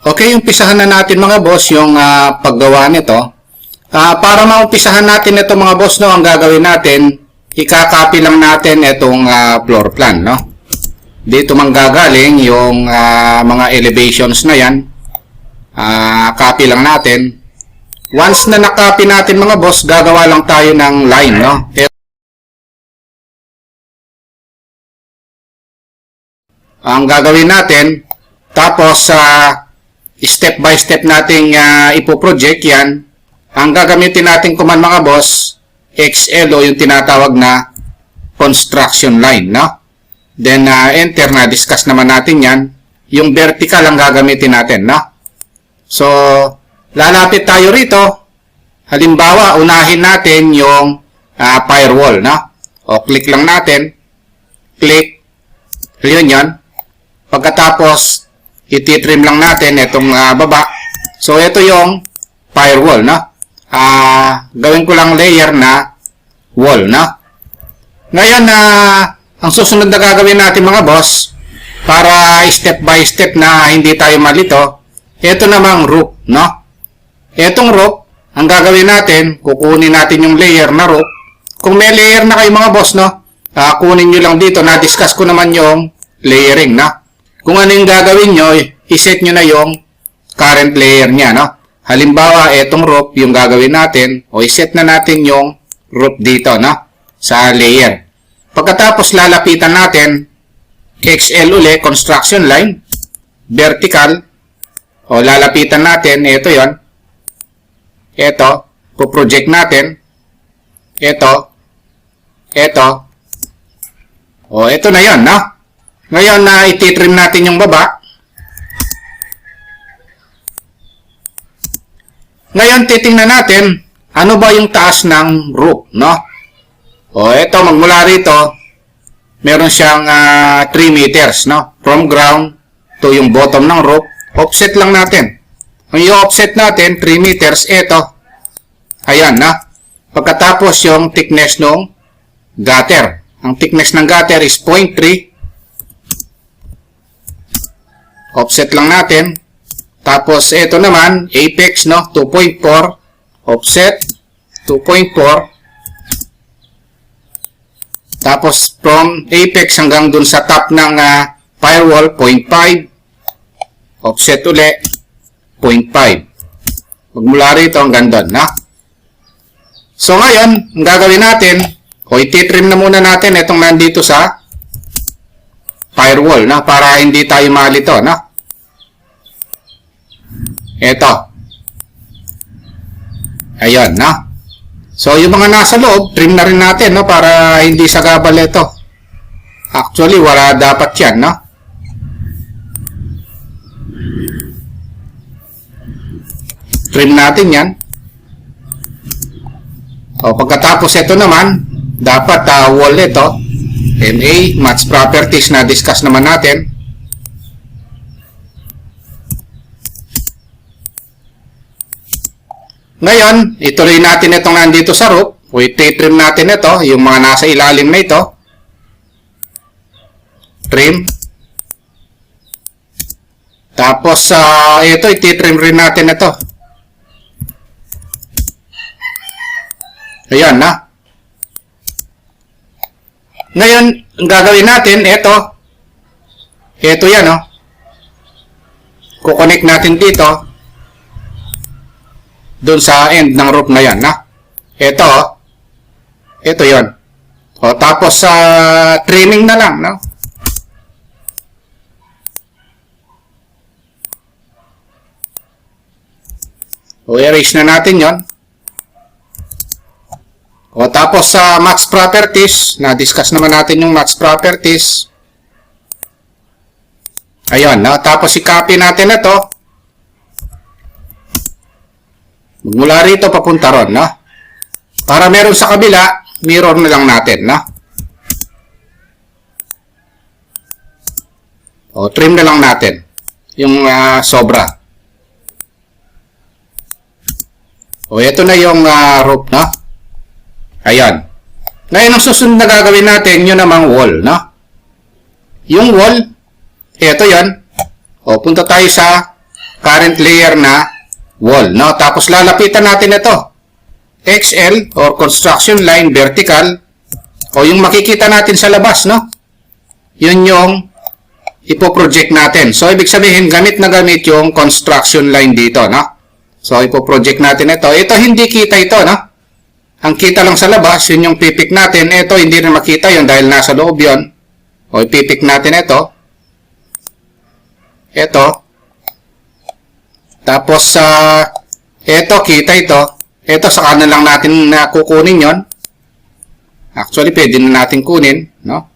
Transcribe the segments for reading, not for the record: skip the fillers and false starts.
Okay, umpisahan na natin mga boss yung paggawa nito. Para maumpisahan natin ito mga boss, no, ang gagawin natin, ikakopy lang natin itong floor plan, no. Dito manggagaling yung mga elevations na yan. Copy lang natin. Once na nakopy natin mga boss, gagawa lang tayo ng line, no. Ang gagawin natin, tapos step by step nating ipoproject yan. Ang gagamitin natin command mga boss, XLO, yung tinatawag na construction line, no? Then enter, na discuss naman natin yan. Yung vertical ang gagamitin natin, no? So lalapit tayo rito. Halimbawa, unahin natin yung firewall, no? O click lang natin. Click. Yun yan. Pagkatapos ititrim lang natin itong baba. So, ito yung firewall, no? Gawin ko lang layer na wall, no? Ngayon, ang susunod na gagawin natin mga boss, para step by step na hindi tayo malito, ito namang roof, no? Itong roof, ang gagawin natin, kukunin natin yung layer na roof. Kung may layer na kayo mga boss, no? Kunin nyo lang dito, na-discuss ko naman yung layering, no? Kung ano yung gagawin nyo, iset nyo na yung current layer niya, no? Halimbawa, itong roof yung gagawin natin, o iset na natin yung roof dito, no? Sa layer. Pagkatapos, lalapitan natin, XL uli, construction line, vertical, o lalapitan natin, ito yon, ito, po-project natin, ito, o ito na yon, no? Ngayon na ititrim natin yung baba. Ngayon titingnan natin ano ba yung taas ng roof, no? O ito, magmula rito, meron siyang 3 meters, no? From ground to yung bottom ng roof. Offset lang natin. Ang i-offset natin, 3 meters, ito. Ayan, na. Pagkatapos yung thickness ng gutter. Ang thickness ng gutter is 0.3. Offset lang natin. Tapos, ito naman, apex, no? 2.4. Offset, 2.4. Tapos, from apex hanggang dun sa top ng firewall, 0.5. Offset uli, 0.5. Magmula rito hanggang dun, no? So, ngayon, ang gagawin natin, o ititrim na muna natin itong nandito sa firewall, na para hindi tayo malito, no? Ito. Ayun, no? So, yung mga nasa loob, trim na rin natin, no? Para hindi sagabal ito. Actually, wala dapat yan, no? Trim natin yan. O, pagkatapos ito naman, dapat wall ito. MA, match properties na discuss naman natin. Ngayon, ituloy natin itong nandito sa roof. O ititrim natin ito, yung mga nasa ilalim na ito. Trim. Tapos, ito, ititrim rin natin ito. Ayan, na. Ngayon, ang gagawin natin, ito yan, no? Kukonect natin dito, doon sa end ng roof na yan, na? Ito yon. O, tapos, trimming na lang, no? O, erase na natin yon. O, tapos sa match properties, na-discuss naman natin yung match properties. Ayun, no? Tapos i-copy natin ito. Mula rito papunta ron, no? Para meron sa kabila, mirror na lang natin, no? O, trim na lang natin yung sobra. O, ito na yung roof, no? Ayan. Ngayon, ang susunod na gagawin natin, yun namang wall, no? Yung wall, ito yan. O, punta tayo sa current layer na wall, no? Tapos lalapitan natin ito. XL or construction line vertical o yung makikita natin sa labas, no? Yun yung ipoproject natin. So, ibig sabihin, gamit na gamit yung construction line dito, no? So, ipoproject natin ito. Ito, hindi kita ito, no? Ang kita lang sa labas, yun yung pipik natin. Ito, hindi rin makita yun dahil nasa loob yun. O, ipipik natin ito. Ito. Tapos, ito, kita ito. Ito, sa kanan lang natin kukunin yon. Actually, pwede na natin kunin, no?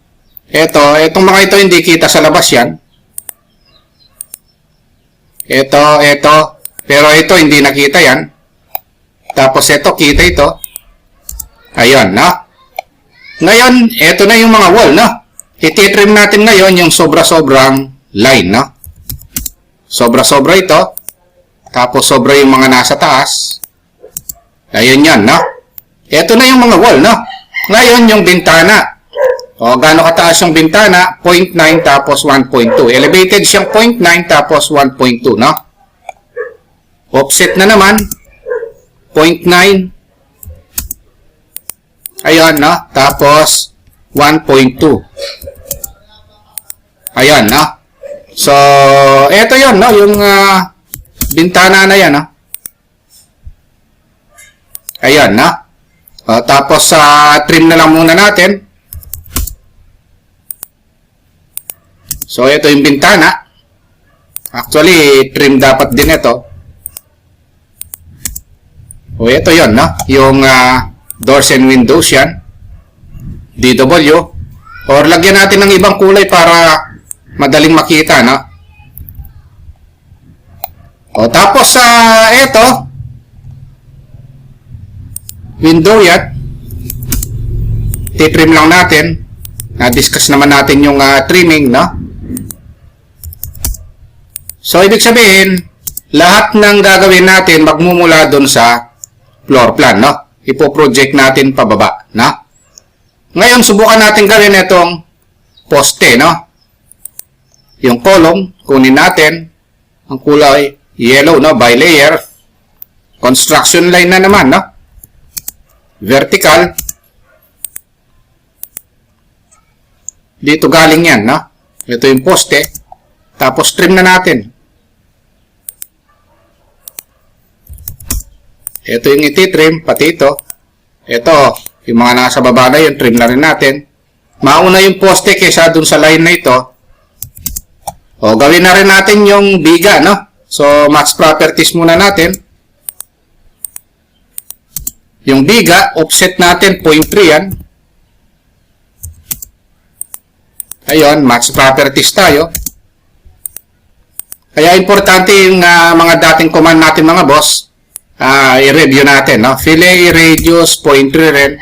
Ito, itong mga ito hindi kita sa labas yan. Ito. Pero ito, hindi nakita yan. Tapos ito, kita ito. Ayun, no? Ngayon, ito na yung mga wall, no? Ititrim natin ngayon yung sobra-sobrang line, no? Sobra-sobra ito. Tapos sobra yung mga nasa taas. Ayun yan, no? Ito na yung mga wall, no? Ngayon, yung bintana. O, gaano kataas yung bintana? 0.9 tapos 1.2. Elevated siyang 0.9 tapos 1.2, no? Offset na naman. 0.9. Ayun, no? Tapos 1.2. Ayun, no? So, eto yun, no? Yung bintana na yan, no? Ayun, no? Tapos, trim na lang muna natin. So, ito yung bintana. Actually, trim dapat din ito. O, ito yon, no? Yung doors and windows yan. DW. Or, lagyan natin ng ibang kulay para madaling makita, no? O, tapos, ito. Window yan. Titrim lang natin. Na-discuss naman natin yung trimming, no? So, ibig sabihin, lahat ng gagawin natin magmumula dun sa floor plan, no? Ipo-project natin pababa, no? Ngayon, subukan natin gawin itong poste, no? Yung column, kunin natin. Ang kulay yellow, no? By layer. Construction line na naman, no? Vertical. Dito galing yan, no? Ito yung poste. Tapos trim na natin. Ito yung ititrim, pati ito. Ito, yung mga nasa baba na yun, trim na rin natin. Mauna yung poste kaysa dun sa line na ito. O, gawin na rin natin yung biga, no? So, match properties muna natin. Yung biga, offset natin, 0.3 yan. Ayun, match properties tayo. Kaya importante yung mga dating command natin mga boss. I-review natin, no? Fillet, radius, 0.3 rin.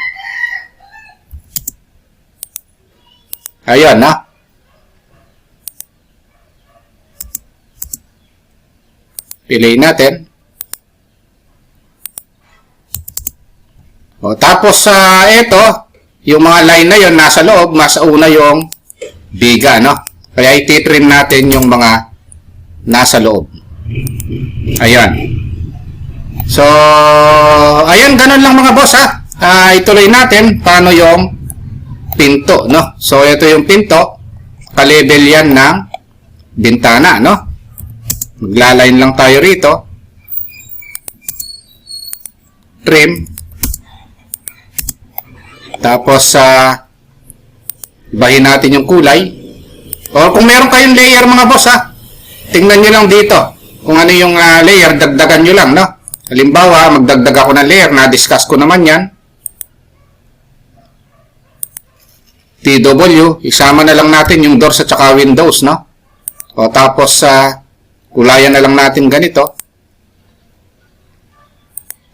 Ayun, no? Fillet natin. O, tapos, ito, yung mga line na yun, nasa loob, mas una yung biga, no? Kaya ititrim natin yung mga nasa loob. Ayan. So, ayan, ganun lang mga boss, ha? Ituloy natin paano yung pinto, no? So, ito yung pinto. Ka-level yan ng bintana, no? Maglaline lang tayo rito. Trim. Tapos, ibahin natin yung kulay. O, kung meron kayong layer mga boss, ha? Tingnan nyo lang dito. Kung ano yung layer, dagdagan nyo lang, no? Halimbawa, magdagdag ako ng layer, na-discuss ko naman yan. TW, isama na lang natin yung doors at saka windows, no? O, tapos, kulayan na lang natin ganito.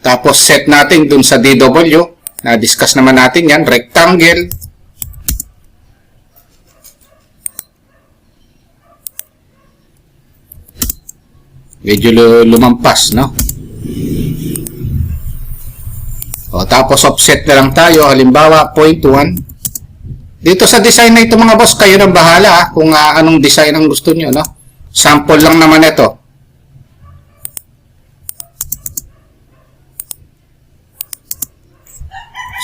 Tapos, set natin dun sa DW. Na-discuss naman natin yan, rectangle. Medyo lumampas, no? O, tapos offset na lang tayo. Halimbawa, 0.1. Dito sa design na ito mga boss, kayo nang bahala kung anong design ang gusto nyo, no? Sample lang naman ito.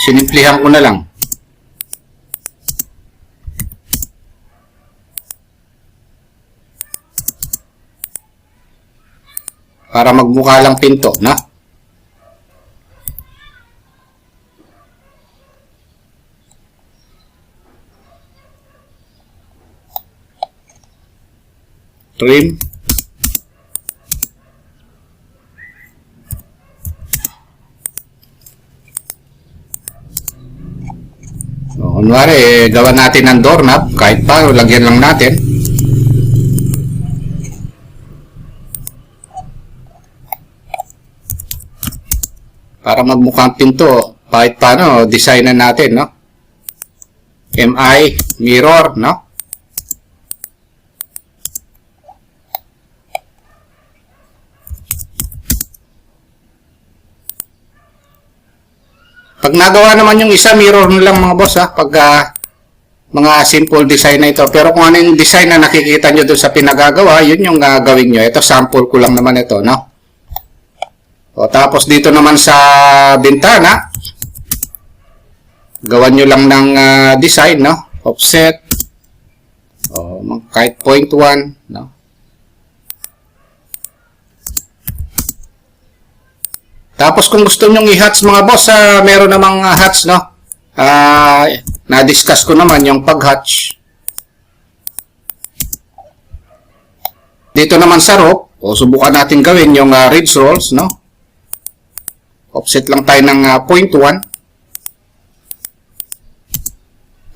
Sinimplihan ko na lang. Para magmukha lang pinto, na? Trim. So, kunwari, gawa natin ng doorknob, kahit pa, lagyan lang natin. Para magmukhang pinto, kahit paano, designan natin, no? MI, mirror, no? Pag nagawa naman yung isa, mirror na lang mga boss, ha? Pag mga simple design na ito. Pero kung ano yung design na nakikita nyo doon sa pinagagawa, yun yung gagawin nyo. Ito, sample ko lang naman ito, no? O, tapos dito naman sa bintana, gawan nyo lang ng design, no? Offset. O, kahit 0.1, no? Tapos kung gusto nyong i-hatch mga boss, meron namang hatch, no? Na-discuss ko naman yung pag-hatch. Dito naman sa rope, o subukan natin gawin yung ridge rolls, no? Offset lang tayo ng 0.1.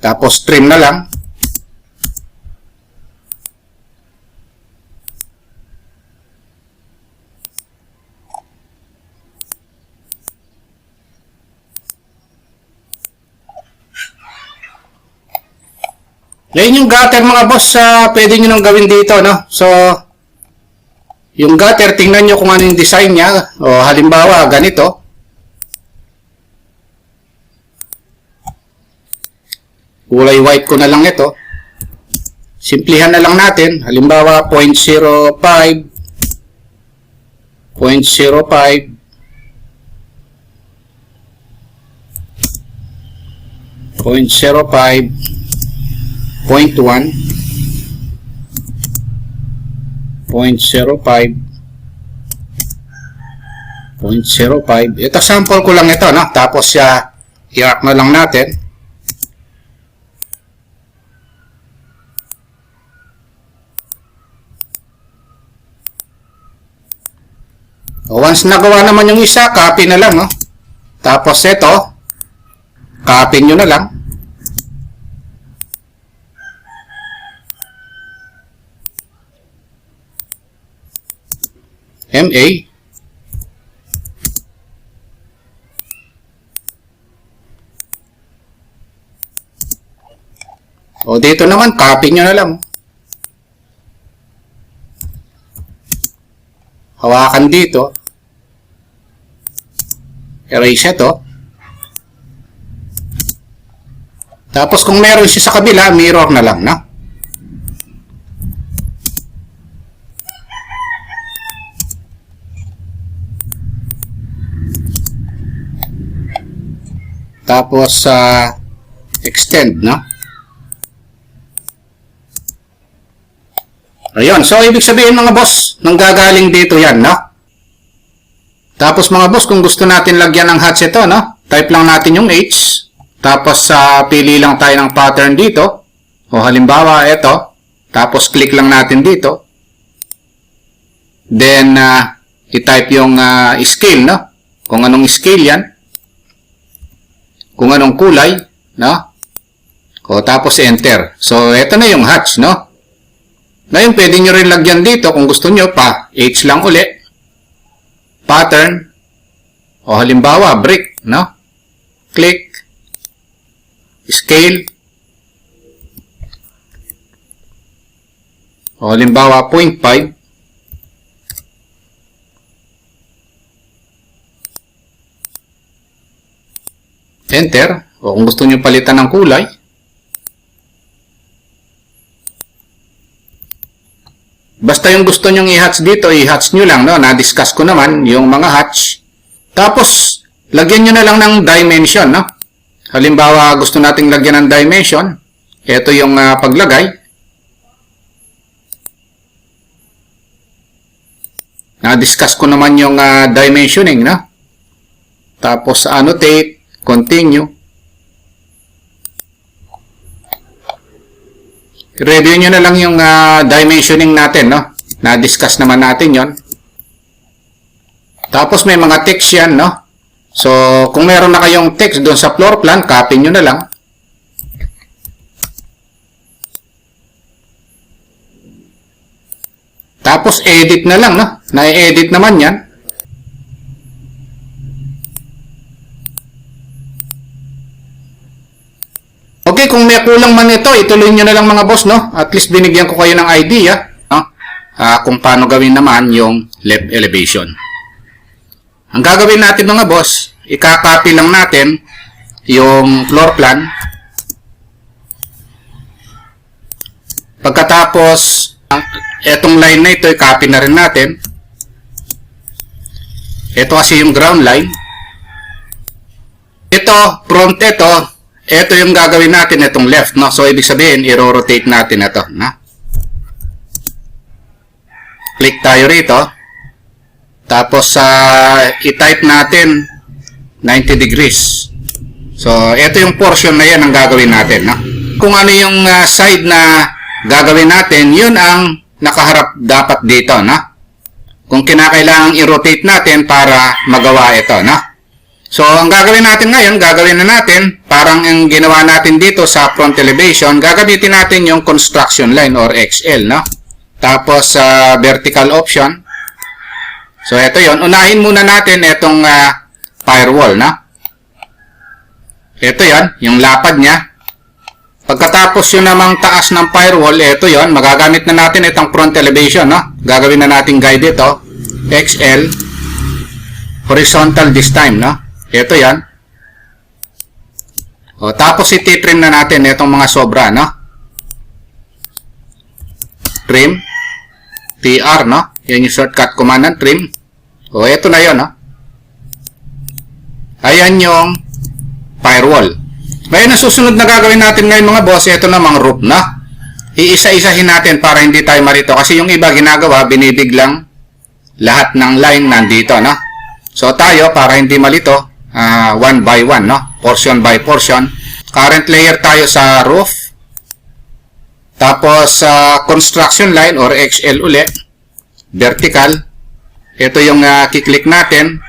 Tapos trim na lang. Ngayon yung gutter mga boss, pwede nyo nang gawin dito, no? So, yung gutter, tingnan nyo kung ano yung design niya. O halimbawa, ganito. Kulay white ko na lang ito. Simplihan na lang natin. Halimbawa, 0.05. 0.05. 0.05. 0.1. 0.05. 0.05. Ito, sample ko lang ito, no? Tapos, i-arc na lang natin. Once nagawa naman yung isa, copy na lang, no? Tapos ito, copy nyo na lang. MA. O dito naman, copy nyo na lang. Hawakan dito. Erase ito. Tapos kung meron siya sa kabila, mirror na lang, no? Tapos extend, no? Ayun. So, ibig sabihin mga boss, nanggagaling dito yan, no? Tapos mga boss, kung gusto natin lagyan ng hatch ito, no? Type lang natin yung H. Tapos, pili lang tayo ng pattern dito. O halimbawa, ito. Tapos, click lang natin dito. Then, i-type yung scale, no? Kung anong scale yan. Kung anong kulay, no? O, tapos, enter. So, ito na yung hatch, no? Ngayon, pwede nyo rin lagyan dito kung gusto nyo pa. H lang uli. Pattern. O halimbawa, brick, no? Click. Scale. O halimbawa, 0.5. Enter. O kung gusto nyo palitan ng kulay. Basta yung gusto nyong i-hatch dito, i-hatch nyo lang, no? Na-discuss ko naman yung mga hatch. Tapos, lagyan nyo na lang ng dimension, no? Halimbawa, gusto nating lagyan ng dimension. Ito yung paglagay. Na-discuss ko naman yung dimensioning, no? Tapos, annotate, continue. Review nyo na lang yung dimensioning natin, no? Na-discuss naman natin yon. Tapos, may mga text yan, no? So, kung meron na kayong text doon sa floor plan, copy nyo na lang. Tapos, edit na lang, no? Na-edit naman yan. Okay, kung may kulang man ito, ituloy nyo na lang mga boss, no? At least binigyan ko kayo ng idea, no? Kung paano gawin naman yung left elevation. Ang gagawin natin mga boss, ikakopy lang natin yung floor plan. Pagkatapos, etong line na ito, i-copy na rin natin. Ito kasi yung ground line. Ito, front ito yung gagawin natin, itong left, no? So, ibig sabihin, i-rotate natin ito, no? Click tayo rito. Tapos, i-type natin 90 degrees. So, ito yung portion na yan ang gagawin natin, no? Kung ano yung side na gagawin natin, yun ang nakaharap dapat dito, no? Kung kinakailangang i-rotate natin para magawa ito, no? So, ang gagawin natin ngayon, gagawin na natin, parang ang ginawa natin dito sa front elevation, gagamitin natin yung construction line or XL, no? Tapos, vertical option. So, ito yon. Unahin muna natin itong firewall, no? Ito yon, yung lapad niya. Pagkatapos yun namang taas ng firewall, ito yon, magagamit na natin itong front elevation, no? Gagawin na natin guide ito, XL, horizontal this time, no? Ito yan. O, tapos iti-trim na natin itong mga sobra, no? Trim. TR, no? Yan yung shortcut command ng trim. O, ito na yun, no? Ayan yung firewall. Ngayon, ang susunod na gagawin natin ngayon mga boss, ito na mga roof, no? Iisa-isahin natin para hindi tayo marito. Kasi yung iba ginagawa, binibiglang lahat ng line nandito, no? So, tayo, para hindi malito, one by one, no? Portion by portion. Current layer tayo sa roof. Tapos, construction line or XL ulit. Vertical. Ito yung kiklik natin.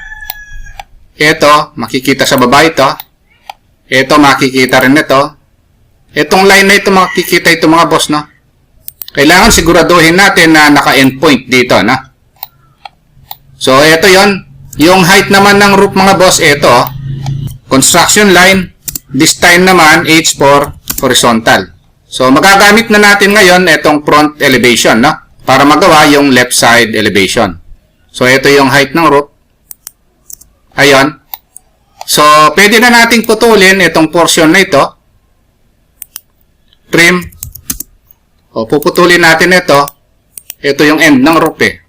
Ito, makikita sa baba ito. Ito, makikita rin ito. Itong line na ito, makikita ito mga boss, no? Kailangan siguraduhin natin na naka-endpoint dito, no? So, ito yon. Yung height naman ng roof mga boss, ito. Construction line. This time naman, H for horizontal. So, magagamit na natin ngayon itong front elevation, no? Para magawa yung left side elevation. So, ito yung height ng roof. Ayan. So, pwede na nating putulin itong portion na ito. Trim. O, puputulin natin ito. Ito yung end ng roof, eh.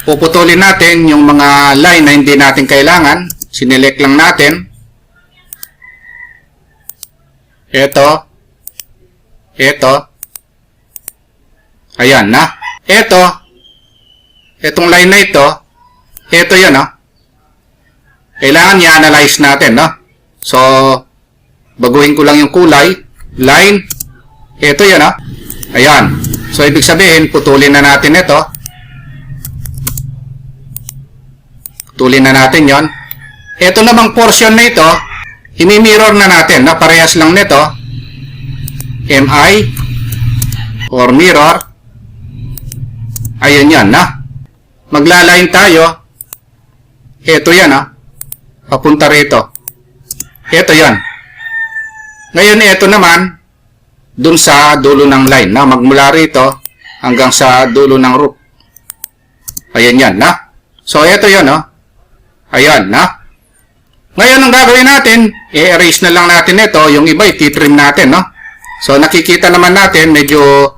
Puputulin natin yung mga line na hindi natin kailangan. Sinelect lang natin. Ito. Ito. Ayan na. Ito. Itong line na ito. Ito yun, no? Kailangan i-analyze natin, no? So, baguhin ko lang yung kulay. Line. Ito yun, no? Ayan. So, ibig sabihin, putulin na natin ito. Putulin na natin yon. Ito namang portion na ito, imi-mirror na natin, no? Parehas lang nito. MI or mirror. Ayun yan, na. Maglaline tayo. Ito yan, ha. Papunta rito. Ito yan. Ngayon, ito naman, dun sa dulo ng line, na. Magmula rito hanggang sa dulo ng roof. Ayun yan, na. So, ito yan, ha. Ayan, na. Ngayon, ang gagawin natin, i-erase na lang natin ito. Yung iba, i-trim natin, no? So, nakikita naman natin, medyo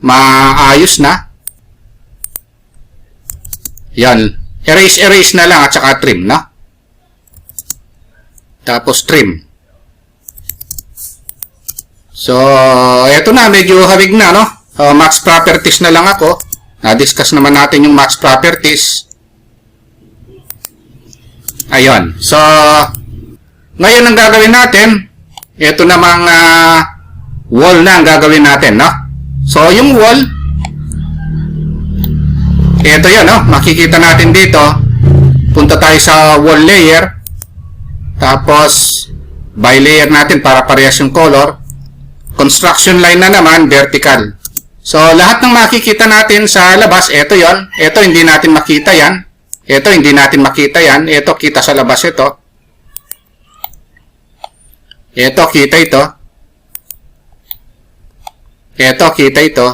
maayos na. Yan. Erase na lang at saka trim, no? Tapos trim. So, eto na, medyo hawig na, no? Max properties na lang ako. Na-discuss naman natin yung max properties. Ayun. So, ngayon ang gagawin natin, eto namang wall na ang gagawin natin, no? So, yung wall, eto yan, no? Makikita natin dito. Punta tayo sa wall layer. Tapos, by layer natin para parehas yung color. Construction line na naman, vertical. So, lahat ng makikita natin sa labas, ito yon. Ito, hindi natin makita yan. Ito, hindi natin makita yan. Ito, kita sa labas ito. Ito, kita ito. Ito, kita ito.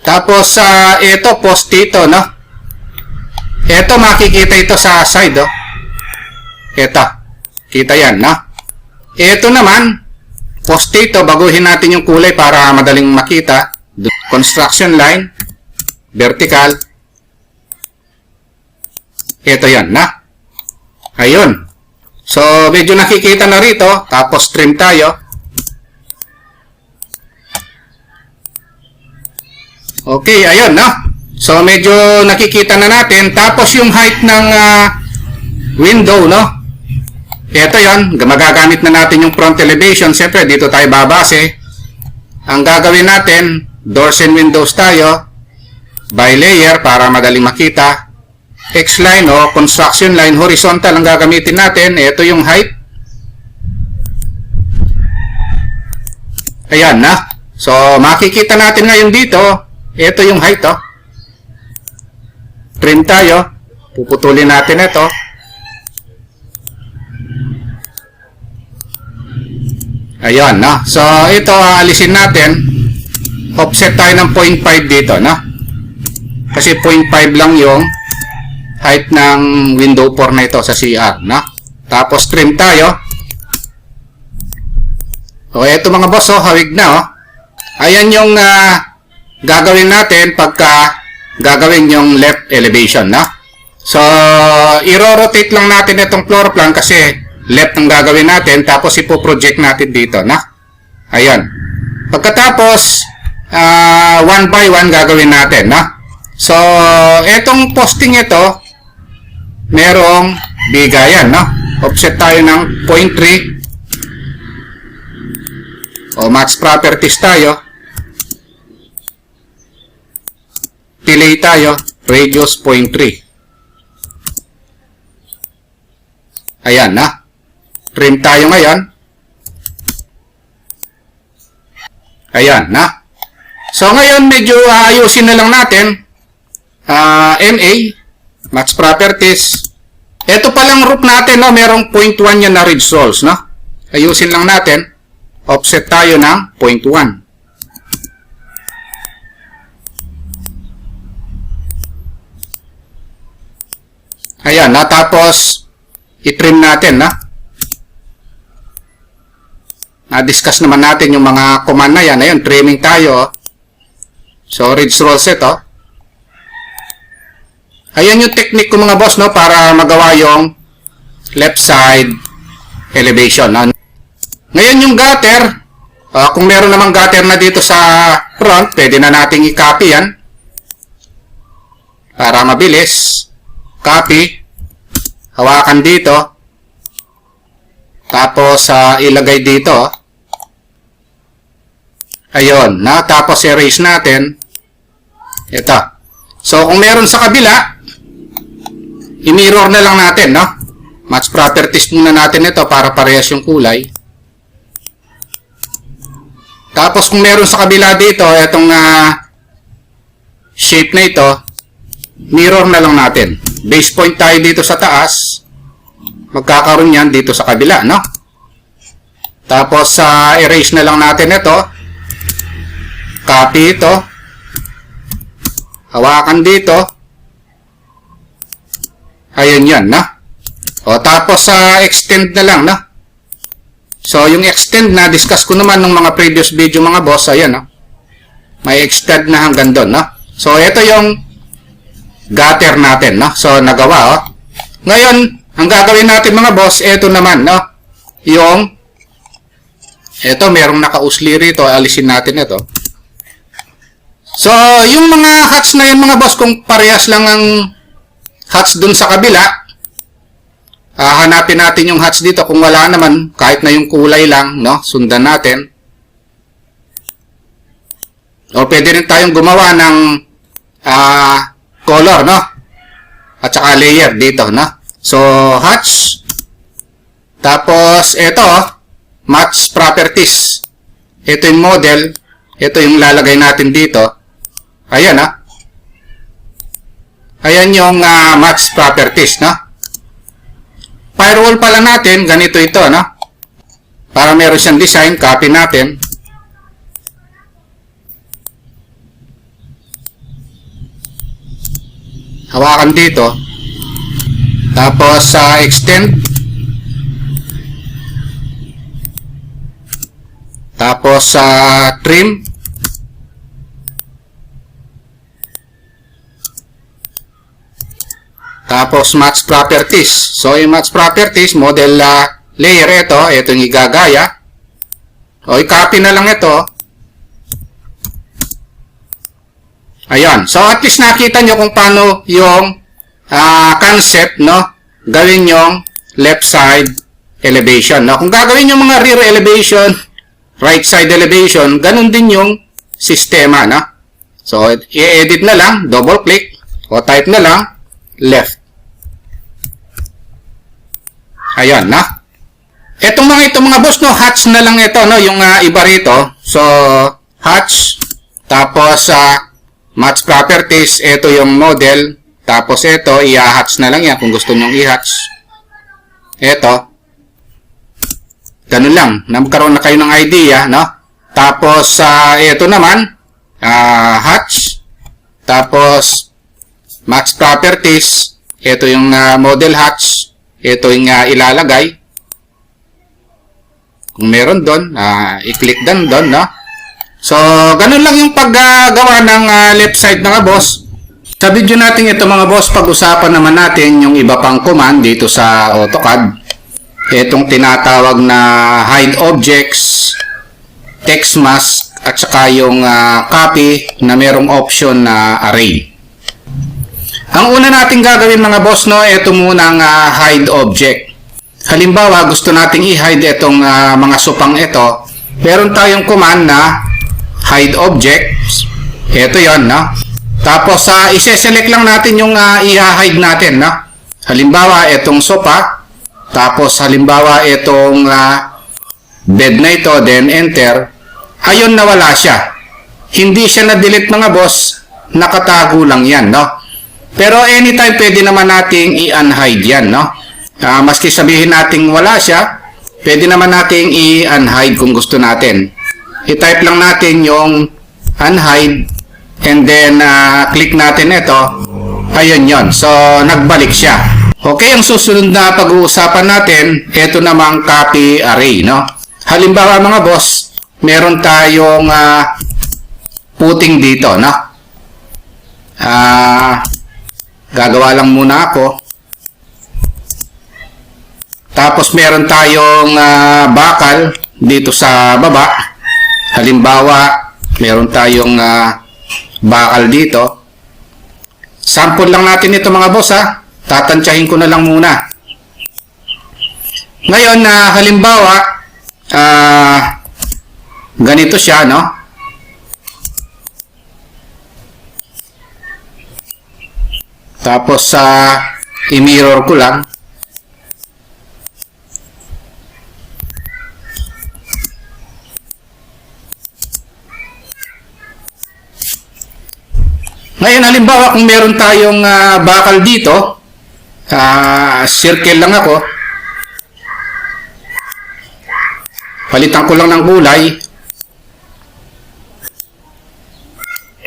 Tapos, ito, post dito, no? Ito, makikita ito sa side, oh. Ito, kita yan, no? Ito naman, post dito, baguhin natin yung kulay para madaling makita. Construction line, vertical. Ito yan, na? Ayun. So, medyo nakikita na rito. Tapos, trim tayo. Okay, ayun, no? So, medyo nakikita na natin. Tapos, yung height ng window, no? Ito yan, magagamit na natin yung front elevation. Siyempre, dito tayo babase. Ang gagawin natin, doors and windows tayo. By layer para madaling makita. X-line o construction line, horizontal ang gagamitin natin. Ito yung height. Ayan na. So, makikita natin ngayon dito. Ito yung height, oh. Trim tayo. Puputulin natin ito. Ayan, no? So, ito, alisin natin. Offset tayo ng 0.5 dito, no? Kasi 0.5 lang yung height ng window 4 na ito sa CR, no? Tapos, trim tayo. O, ito mga boss, oh, hawig na, oh. Ayan yung gagawin natin pagka gagawin yung left elevation, no? So, i-rotate lang natin itong floor plan kasi left ang gagawin natin, tapos ipo-project natin dito, na? Ayan. Pagkatapos, 1 by 1 gagawin natin, na? So, etong posting ito, merong bigayan, no? Offset tayo ng 0.3. O, max properties tayo. Delay tayo, radius 0.3. Ayan, na? Trim tayo ngayon. Ayan, na? So, ngayon, medyo ayusin na lang natin. MA, max properties. Ito palang roof natin, no? Merong 0.1 yan na ridge rolls, no? Ayusin lang natin. Offset tayo ng 0.1. Ayan, na? Tapos, i-trim natin, na? Na-discuss naman natin yung mga command na yan. Ayun, trimming tayo. So, ridge rolls ito. Ayan yung technique ko mga boss, no? Para magawa yung left side elevation, no? Ngayon yung gutter. Kung meron namang gutter na dito sa front, pwede na nating i-copy yan. Para mabilis. Copy. Hawakan dito. Tapos, ilagay dito. Ayun, na? Tapos, erase natin. Ito. So, kung meron sa kabila, i-mirror na lang natin, no? Match properties muna natin ito para parehas yung kulay. Tapos, kung meron sa kabila dito, itong shape na ito, mirror na lang natin. Base point tayo dito sa taas. Magkakaroon yan dito sa kabila, no? Tapos, erase na lang natin ito. Copy ito. Hawakan dito. Ayun yan, no? O, tapos, extend na lang, no? So, yung extend na, discuss ko naman ng mga previous video, mga boss. Ayan, no? May extend na hanggang doon, no? So, ito yung gutter natin, no? So, nagawa, oh. Ngayon, ang gagawin natin, mga boss, ito naman, no? Yung Ito, merong naka-usli rito. Alisin natin ito. So, yung mga hats na yun mga boss, kung parehas lang ang hats dun sa kabila, hanapin natin yung hats dito. Kung wala naman, kahit na yung kulay lang, no? Sundan natin. O pwede rin tayong gumawa ng color, no? At saka layer dito, no? So, hats. Tapos, ito, match properties. Ito yung model. Ito yung lalagay natin dito. Ayan, ha? Ayan yung match properties, no? Firewall pala natin, ganito ito, no? Para meron siyang design, copy natin. Hawakan dito. Tapos sa extend. Tapos sa trim. Tapos match properties. So yung match properties, model layer ito yung igagaya. O i-copy na lang ito. Ayan. So at least nakita nyo kung paano yung concept, no? Gawin yung left side elevation, no? Kung gagawin yung mga rear elevation, right side elevation, ganun din yung sistema, no? So i-edit na lang, double click, o type na lang, left. Ayan, na. Itong mga boss, no, hatch na lang ito, no, yung iba rito. So, hatch, tapos match properties, ito yung model, tapos ito, i-hatch na lang yan kung gusto nyong i-hatch. Ito. Ganun lang. Nagkaroon na kayo ng idea, no? Tapos, ito naman, hatch, tapos, match properties, ito yung model hatch, ito yung ilalagay. Kung meron doon, i-click doon, no? So, ganun lang yung paggawa ng left side mga boss. Sa video natin ito mga boss, pag-usapan naman natin yung iba pang command dito sa AutoCAD. Itong tinatawag na hide objects, text mask, at saka yung copy na merong option na array. Ang una natin gagawin mga boss, no, ito muna ang hide object. Halimbawa, gusto nating i-hide itong mga supang ito. Meron tayong command na hide objects. Ito yon, no? Tapos, ise-select lang natin yung i-hide natin, no? Halimbawa, itong sopa. Tapos, halimbawa, itong bed na ito, then enter. Ayun, nawala siya. Hindi siya na-delete mga boss. Nakatago lang yan, no? Pero anytime pwede naman nating i-unhide yan, no? Maski sabihin nating wala siya, pwede naman nating i-unhide kung gusto natin. I-type lang natin yung unhide and then click natin ito. Ayun yon. So, nagbalik siya. Okay, ang susunod na pag-uusapan natin, ito namang copy array, no? Halimbawa mga boss, meron tayong putting dito, no? Gagawa lang muna ako. Tapos meron tayong bakal dito sa baba. Halimbawa, meron tayong bakal dito. Sample lang natin ito mga boss, ha. Tatansyahin ko na lang muna. Ngayon, halimbawa, ganito siya, no? Tapos i-mirror ko lang. Ngayon halimbawa kung meron tayong bakal dito, circle lang ako. Palitan ko lang ng kulay.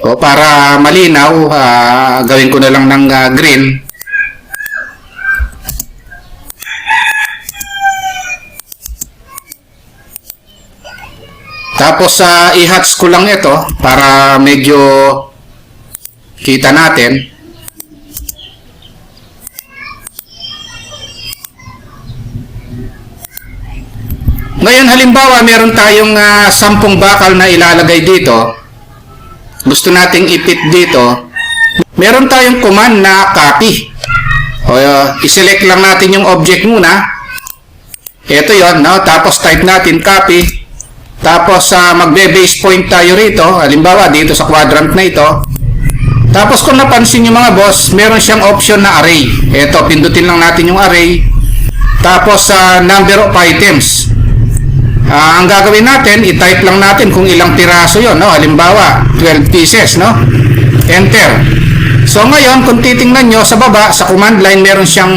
O para malinaw, gawin ko na lang ng green. Tapos i-hatch ko lang ito para medyo kita natin. Ngayon, halimbawa, meron tayong 10 bakal na ilalagay dito. Gusto nating ipit dito. Meron tayong command na copy. O, iselect lang natin yung object muna. Ito yon, no? Tapos type natin copy. Tapos magbe-base point tayo rito. Halimbawa, dito sa quadrant na ito. Tapos kung napansin nyo mga boss, meron siyang option na array. Ito, pindutin lang natin yung array. Tapos number of items. Ang gagawin natin, i-type lang natin kung ilang piraso yon, no? Halimbawa, 12 pieces, no? Enter. So ngayon, kung titingnan nyo sa baba, sa command line, meron siyang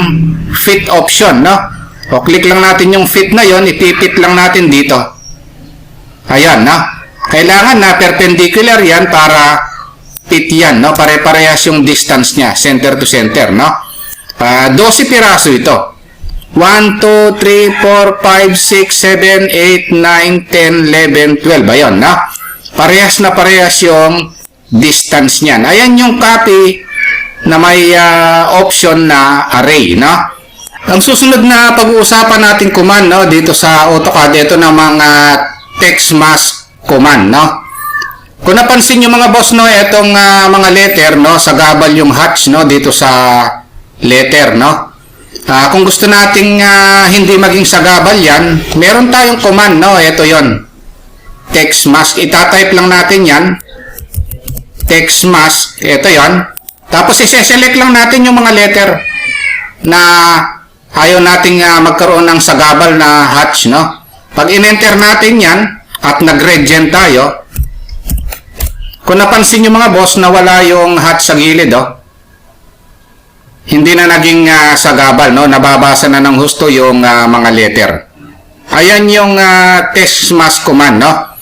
fit option, no? O click lang natin yung fit na yon, ipipit lang natin dito. Ayan, no? Kailangan na perpendicular yan para fit yan, no? Pare-parehas yung distance niya, center to center, no? 12 piraso ito. 1, 2, 3, 4, 5, 6, 7, 8, 9, 10, 11, 12. Ayun, no? Parehas na parehas yung distance niyan. Ayan yung copy na may option na array, no? Ang susunod na pag-uusapan natin command, no? Dito sa AutoCAD, ito na mga text mask command, no? Kung napansin nyo mga boss, no? Itong mga letter, no? Sagabal yung hatch, no? Dito sa letter, no? Kung gusto nating hindi maging sagabal yan, meron tayong command, no? Ito yon, text mask. Itatype lang natin yan, text mask. Ito yon. Tapos ise-select lang natin yung mga letter na ayaw nating magkaroon ng sagabal na hatch, no? Pag in-enter natin yan at nag-red gen tayo, kung napansin yung mga boss na wala yung hatch sa gilid, oh, hindi na naging sagabal, no? Nababasa na ng husto yung mga letter. Ayan yung text mask command, no?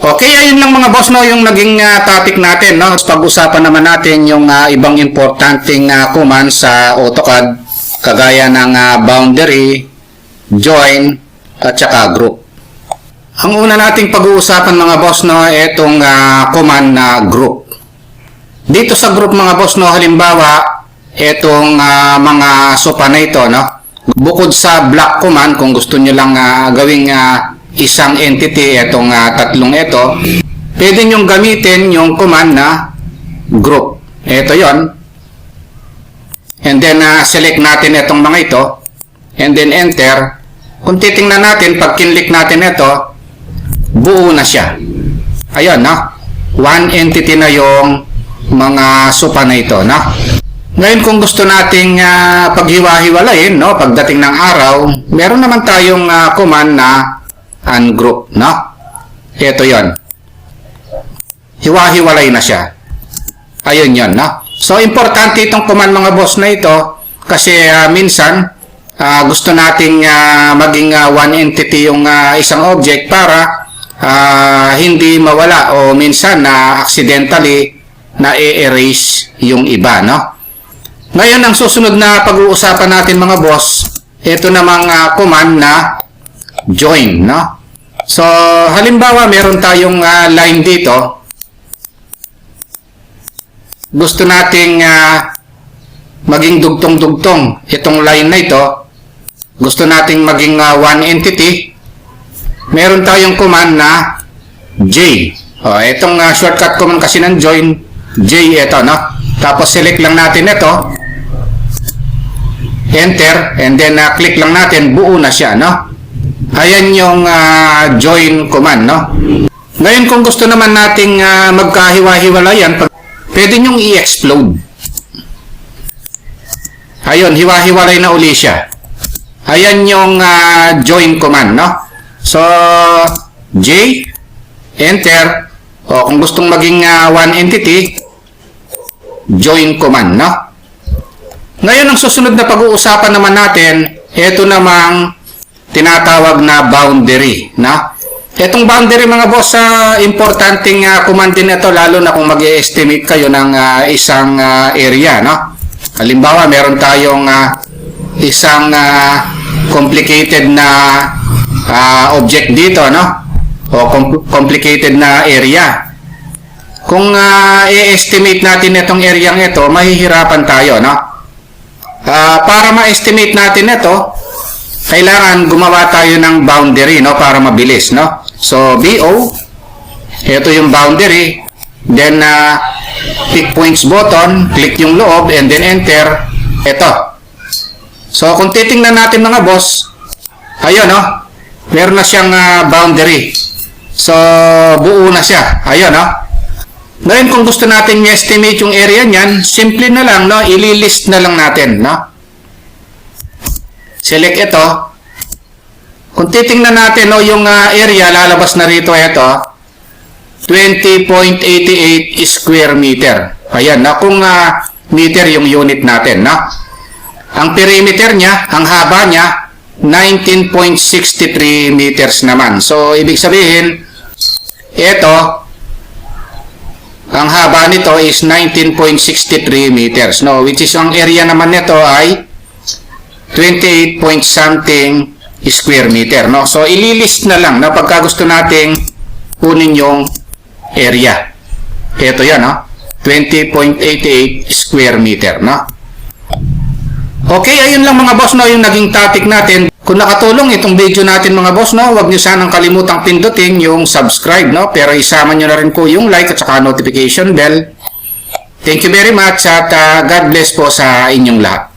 Okay, ayun lang mga boss, no? Yung naging topic natin, no? Pag-usapan naman natin yung ibang importanteng command sa AutoCAD, kagaya ng boundary, join, at saka group. Ang una nating pag-uusapan mga boss, no? Itong command na group. Dito sa group mga boss, no? Halimbawa, etong mga sopa na ito, no? Bukod sa block command, kung gusto nyo lang gawing isang entity, etong tatlong ito, pwede nyo gamitin yung command na group. Ito yon. And then select natin itong mga ito, and then enter. Kung titingnan natin, pag kinlik natin ito, buo na siya. Ayun, no? One entity na yung mga sopa na ito, no? Ngayon, kung gusto nating paghiwa-hiwalayin, no, pagdating ng araw, meron naman tayong command na ungroup, no? Ito yon. Hiwa-hiwalay na siya. Ayun yon, no? So, importante itong command mga boss na ito kasi minsan gusto nating maging one entity yung isang object para hindi mawala o minsan na accidentally na i-erase yung iba, no? Ngayon, ang susunod na pag-uusapan natin mga boss, ito namang command na join, no? So, halimbawa, meron tayong line dito. Gusto nating maging dugtong-dugtong itong line na ito. Gusto nating maging one entity. Meron tayong command na J. Itong shortcut command kasi ng join, J ito, no? Tapos select lang natin ito. Enter, and then click lang natin, buo na siya, no? Ayan yung join command, no? Ngayon, kung gusto naman nating magkahiwa-hiwalayan, pwede nyong i-explode. Ayun, hiwa-hiwalay na uli siya. Ayan yung join command, no? So, J, enter. O, kung gustong maging one entity, join command, no? Ngayon, ang susunod na pag-uusapan naman natin, ito namang tinatawag na boundary, no? Itong boundary mga boss, importanteng command din ito, lalo na kung mag-estimate kayo ng isang area, no? Halimbawa, meron tayong isang complicated na object dito, no? O complicated na area. Kung i-estimate natin itong area ito, mahihirapan tayo, no? Para ma-estimate natin ito, kailangan gumawa tayo ng boundary, no, para mabilis, no? So, BO, ito yung boundary. Then, pick points button, click yung loob, and then enter. Ito. So, kung titingnan natin mga boss, ayun, no? Meron na siyang boundary. So, buo na siya. Ayun, no? Ngayon, kung gusto natin i-estimate yung area niyan, simple na lang, no? Ililist na lang natin, no? Select ito. Kung titingnan natin, no, yung area, lalabas na rito ito, 20.88 square meter. Ayan, na kung meter yung unit natin, no? Ang perimeter niya, ang haba niya, 19.63 meters naman. So, ibig sabihin, ito, ang haba nito is 19.63 meters, no? Which is, ang area naman nito ay 28 point something square meter, no? So, ililist na lang na pagka gusto nating kunin yung area. Ito yan, no? 20.88 square meter, no? Okay, ayun lang mga boss, no, yung naging topic natin. Kung nakatulong itong video natin mga boss, no, huwag nyo sanang kalimutang pindutin yung subscribe, no? Pero isama nyo na rin po yung like at saka notification bell. Thank you very much at God bless po sa inyong lahat.